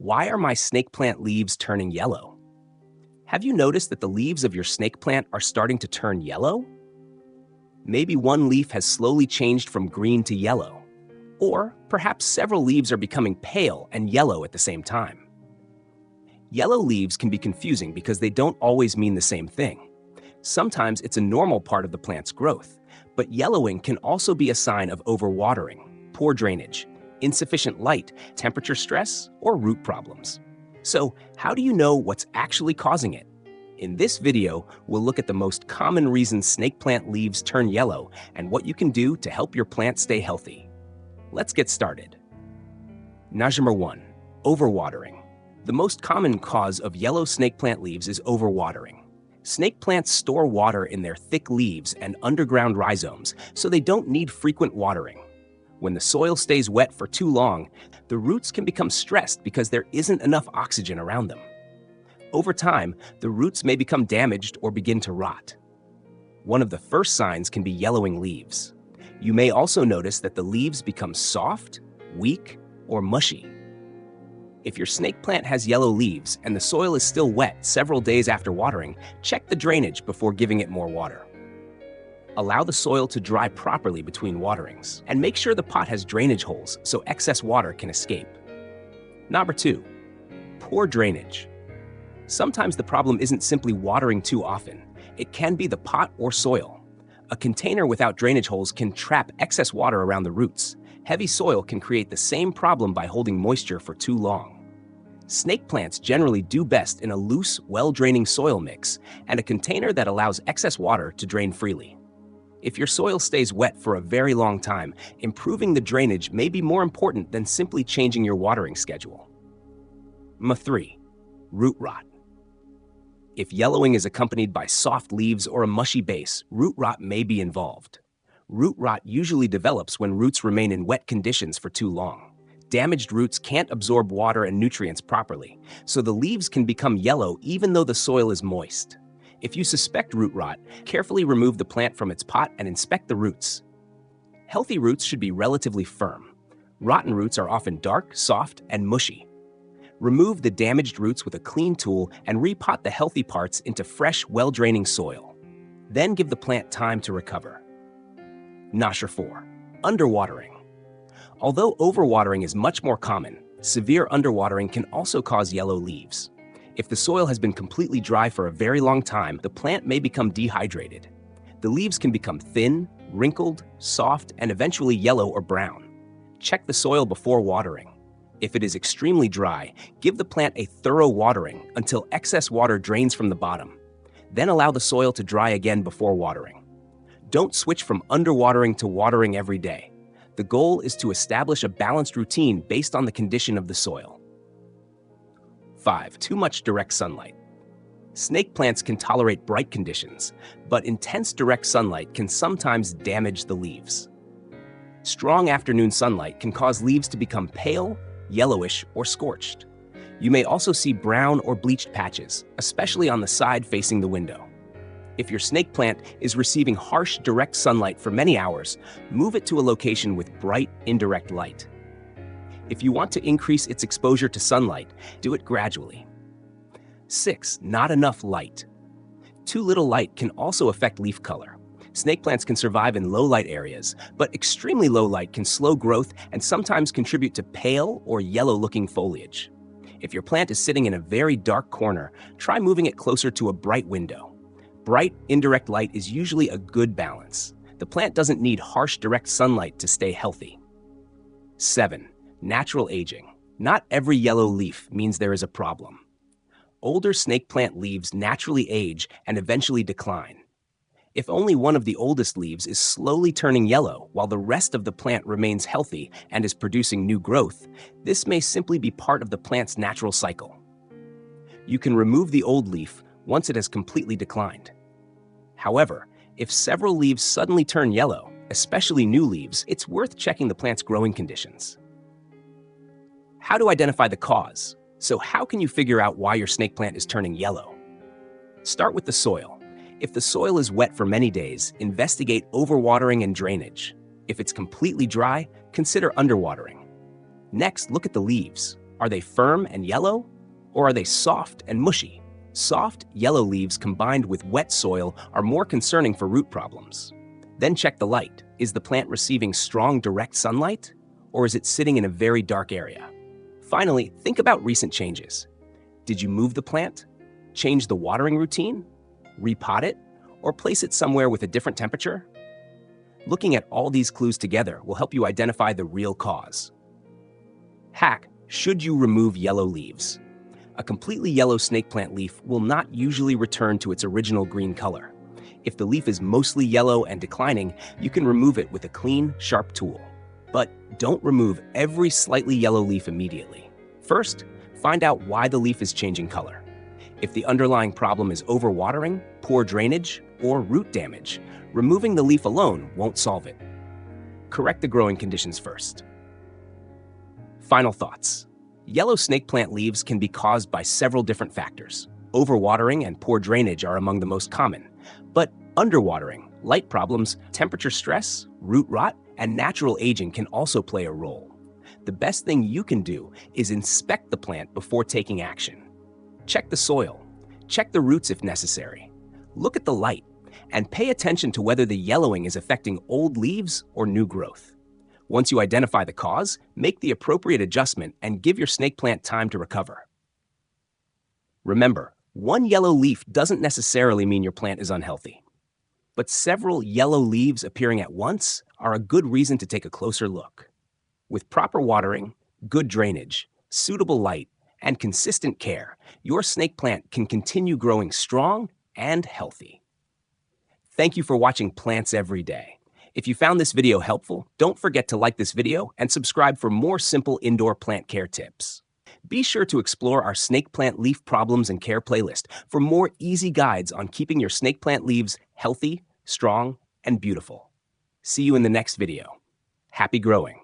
Why are my snake plant leaves turning yellow? Have you noticed that the leaves of your snake plant are starting to turn yellow? Maybe one leaf has slowly changed from green to yellow. Or perhaps several leaves are becoming pale and yellow at the same time. Yellow leaves can be confusing because they don't always mean the same thing. Sometimes it's a normal part of the plant's growth, but yellowing can also be a sign of overwatering, poor drainage, insufficient light, temperature stress, or root problems. So, how do you know what's actually causing it? In this video, we'll look at the most common reasons snake plant leaves turn yellow and what you can do to help your plant stay healthy. Let's get started. Number 1. Overwatering. The most common cause of yellow snake plant leaves is overwatering. Snake plants store water in their thick leaves and underground rhizomes, so they don't need frequent watering. When the soil stays wet for too long, the roots can become stressed because there isn't enough oxygen around them. Over time, the roots may become damaged or begin to rot. One of the first signs can be yellowing leaves. You may also notice that the leaves become soft, weak, or mushy. If your snake plant has yellow leaves and the soil is still wet several days after watering, check the drainage before giving it more water. Allow the soil to dry properly between waterings, and make sure the pot has drainage holes so excess water can escape. Number 2. Poor drainage. Sometimes the problem isn't simply watering too often. It can be the pot or soil. A container without drainage holes can trap excess water around the roots. Heavy soil can create the same problem by holding moisture for too long. Snake plants generally do best in a loose, well-draining soil mix and a container that allows excess water to drain freely. If your soil stays wet for a very long time, improving the drainage may be more important than simply changing your watering schedule. Number 3. Root rot. If yellowing is accompanied by soft leaves or a mushy base, root rot may be involved. Root rot usually develops when roots remain in wet conditions for too long. Damaged roots can't absorb water and nutrients properly, so the leaves can become yellow even though the soil is moist. If you suspect root rot, carefully remove the plant from its pot and inspect the roots. Healthy roots should be relatively firm. Rotten roots are often dark, soft, and mushy. Remove the damaged roots with a clean tool and repot the healthy parts into fresh, well-draining soil. Then give the plant time to recover. Number 4. Underwatering. Although overwatering is much more common, severe underwatering can also cause yellow leaves. If the soil has been completely dry for a very long time, the plant may become dehydrated. The leaves can become thin, wrinkled, soft, and eventually yellow or brown. Check the soil before watering. If it is extremely dry, give the plant a thorough watering until excess water drains from the bottom. Then allow the soil to dry again before watering. Don't switch from underwatering to watering every day. The goal is to establish a balanced routine based on the condition of the soil. 5. Too much direct sunlight. Snake plants can tolerate bright conditions, but intense direct sunlight can sometimes damage the leaves. Strong afternoon sunlight can cause leaves to become pale, yellowish, or scorched. You may also see brown or bleached patches, especially on the side facing the window. If your snake plant is receiving harsh direct sunlight for many hours, move it to a location with bright, indirect light. If you want to increase its exposure to sunlight, do it gradually. 6. Not enough light. Too little light can also affect leaf color. Snake plants can survive in low light areas, but extremely low light can slow growth and sometimes contribute to pale or yellow-looking foliage. If your plant is sitting in a very dark corner, try moving it closer to a bright window. Bright, indirect light is usually a good balance. The plant doesn't need harsh direct sunlight to stay healthy. 7. Natural aging. Not every yellow leaf means there is a problem. Older snake plant leaves naturally age and eventually decline. If only one of the oldest leaves is slowly turning yellow while the rest of the plant remains healthy and is producing new growth, this may simply be part of the plant's natural cycle. You can remove the old leaf once it has completely declined. However, if several leaves suddenly turn yellow, especially new leaves, it's worth checking the plant's growing conditions. How to identify the cause? So how can you figure out why your snake plant is turning yellow? Start with the soil. If the soil is wet for many days, investigate overwatering and drainage. If it's completely dry, consider underwatering. Next, look at the leaves. Are they firm and yellow, or are they soft and mushy? Soft, yellow leaves combined with wet soil are more concerning for root problems. Then check the light. Is the plant receiving strong direct sunlight, or is it sitting in a very dark area? Finally, think about recent changes. Did you move the plant, change the watering routine, repot it, or place it somewhere with a different temperature? Looking at all these clues together will help you identify the real cause. Hack: should you remove yellow leaves? A completely yellow snake plant leaf will not usually return to its original green color. If the leaf is mostly yellow and declining, you can remove it with a clean, sharp tool. But don't remove every slightly yellow leaf immediately. First, find out why the leaf is changing color. If the underlying problem is overwatering, poor drainage, or root damage, removing the leaf alone won't solve it. Correct the growing conditions first. Final thoughts. Yellow snake plant leaves can be caused by several different factors. Overwatering and poor drainage are among the most common, but underwatering, light problems, temperature stress, root rot, and natural aging can also play a role. The best thing you can do is inspect the plant before taking action. Check the soil, check the roots if necessary, look at the light, and pay attention to whether the yellowing is affecting old leaves or new growth. Once you identify the cause, make the appropriate adjustment and give your snake plant time to recover. Remember, one yellow leaf doesn't necessarily mean your plant is unhealthy. But several yellow leaves appearing at once are a good reason to take a closer look. With proper watering, good drainage, suitable light, and consistent care, your snake plant can continue growing strong and healthy. Thank you for watching Plants Every Day. If you found this video helpful, don't forget to like this video and subscribe for more simple indoor plant care tips. Be sure to explore our snake plant leaf problems and care playlist for more easy guides on keeping your snake plant leaves healthy, strong, and beautiful. See you in the next video. Happy growing!